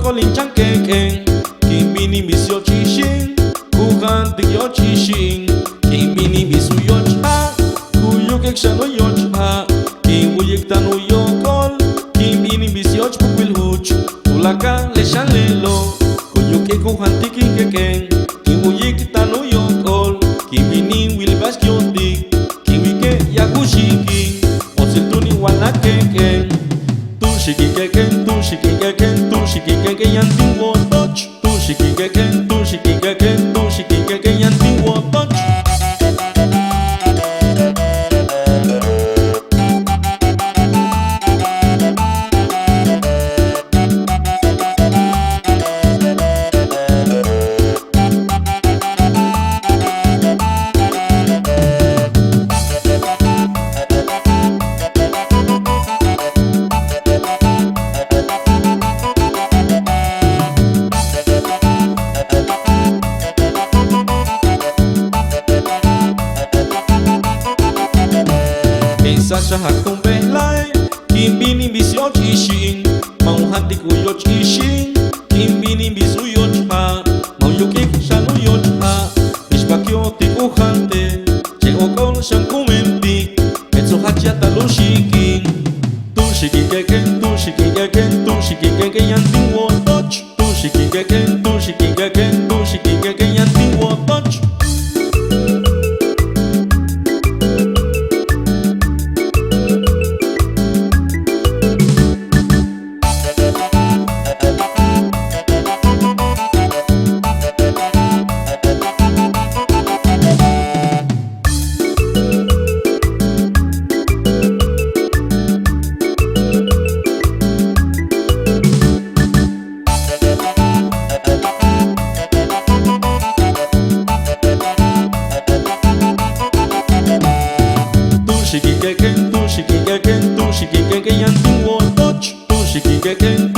có linh trắng kê kê Ki mini misio chi shin Ku han tik yo chi shin Ki mini misu yo cha Ku yo kek shano yo cha Ki wu yek tanu yo kol Ki mini misio ch puk wil huch Ulaka le shan le lo Ku yo kek ku han tik ke keng Ki wu yek tanu yo kol Ki mini wil bas ki yo tik Ki wike ya ku shiki Osil tuni wala ke keng Shiki keken, tu shiki keken, tu shiki keken yan ting wo touch. Tu shiki keken, tu shiki keken, tu shiki keken yan ting wo touch. Sa hak tung be lai Kim bini bis yo chi shin Mau hati ku yo chi shin Kim bini bis u yo cha Mau yo kek shanu yo cha Ish bak yo ti ku hante Che o kol shan ku menti Etso hacha ta lo shiki Tu shiki keken, tu shiki keken, tu shiki keken yan ting wo touch Tu shiki keken, tu shiki keken, tu shiki keken yan ting wo touch Shiki keken, tu shiki keken, tu shiki keken yan ting wo touch. Tu shiki keken,